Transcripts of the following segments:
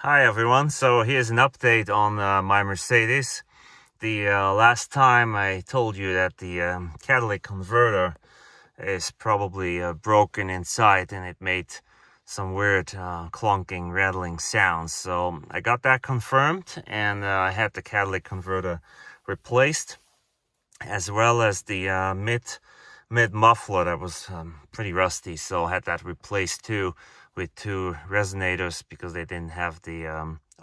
Hi everyone, so here's an update on my Mercedes. The last time I told you that the catalytic converter is probably broken inside and it made some weird clunking, rattling sounds. So I got that confirmed and I had the catalytic converter replaced, as well as the mid muffler that was pretty rusty, so I had that replaced too with two resonators because they didn't have the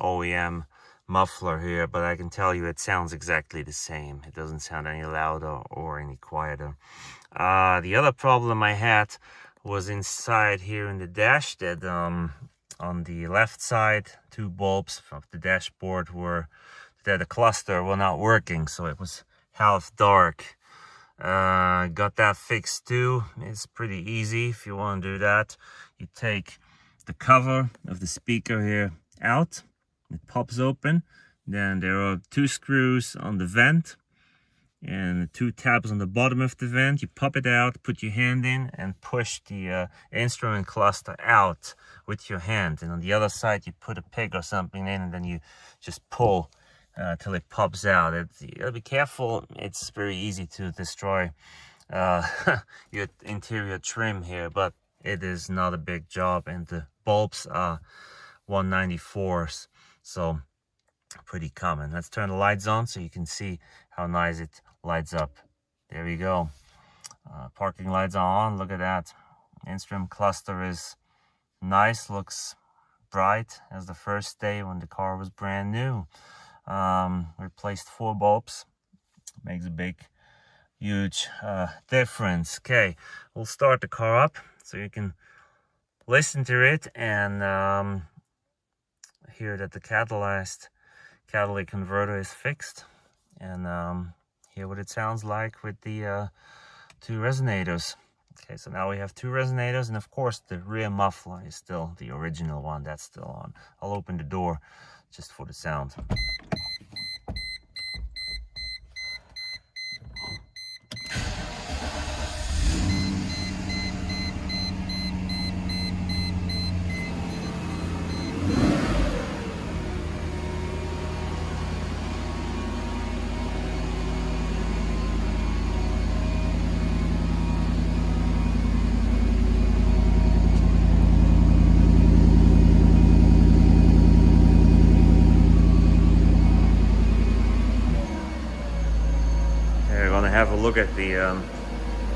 OEM muffler here. But I can tell you it sounds exactly the same. It doesn't sound any louder or any quieter. The other problem I had was inside here in the dash, that on the left side, two bulbs of the dashboard were that the cluster were not working, so it was half dark. Got that fixed too. It's pretty easy. If you want to do that, you take the cover of the speaker here out, it pops open, then there are two screws on the vent and two tabs on the bottom of the vent. You pop it out, put your hand in and push the instrument cluster out with your hand, and on the other side you put a peg or something in and then you just pull till it pops out. You gotta be careful. It's very easy to destroy your interior trim here, but it is not a big job, and the bulbs are 194s, so pretty common. Let's turn the lights on so you can see how nice it lights up. There we go. Parking lights are on. Look at that. Instrument cluster is nice, looks bright as the first day when the car was brand new. Replaced 4 bulbs, makes a big huge difference. Okay, we'll start the car up so you can listen to it and hear that the catalytic converter is fixed, and hear what it sounds like with the 2 resonators. Okay, so now we have 2 resonators, and of course the rear muffler is still the original one, that's still on. I'll open the door just for the sound. We're gonna have a look at the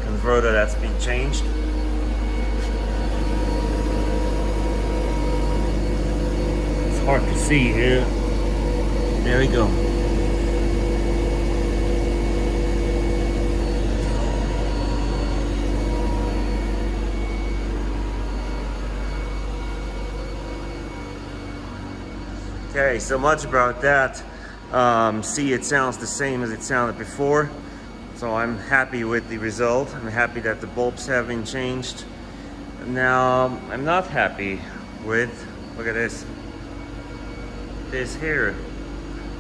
converter that's been changed. It's hard to see here. There we go. Okay, so much about that. See, it sounds the same as it sounded before. So I'm happy with the result. I'm happy that the bulbs have been changed. Now, I'm not happy with, look at this here,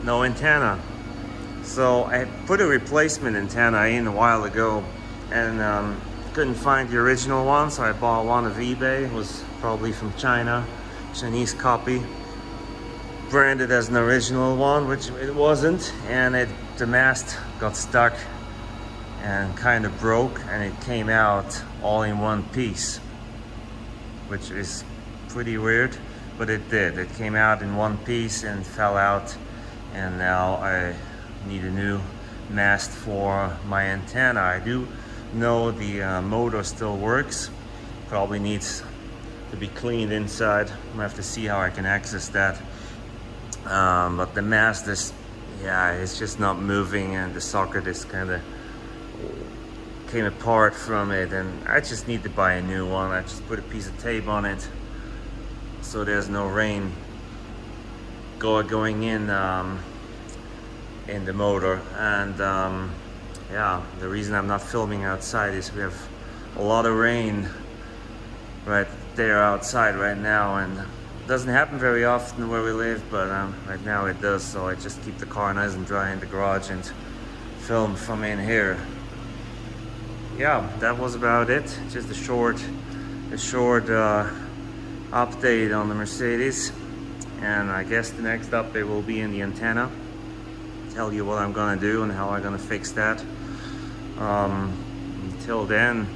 no antenna. So I put a replacement antenna in a while ago and couldn't find the original one, so I bought one of eBay. It was probably from China, Chinese copy, branded as an original one, which it wasn't, and the mast got stuck and kind of broke, and it came out all in one piece, which is pretty weird, but it did. It came out in one piece and fell out, and now I need a new mast for my antenna. I do know the motor still works, probably needs to be cleaned inside. I'm gonna have to see how I can access that, but the mast is, yeah, it's just not moving, and the socket is kind of came apart from it, and I just need to buy a new one. I just put a piece of tape on it so there's no rain going in the motor. And yeah, the reason I'm not filming outside is we have a lot of rain right there outside right now, and it doesn't happen very often where we live, but right now it does. So I just keep the car nice and dry in the garage and film from in here. Yeah, that was about it. Just a short update on the Mercedes. And I guess the next update will be in the antenna. Tell you what I'm gonna do and how I'm gonna fix that. Until then,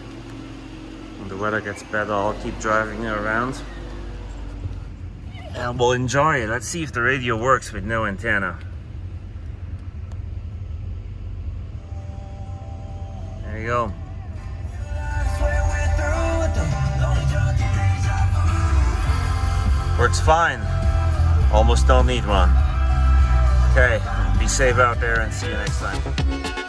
when the weather gets better, I'll keep driving it around. And we'll enjoy it. Let's see if the radio works with no antenna. There you go. Works fine. Almost don't need one. Okay, be safe out there and see you next time.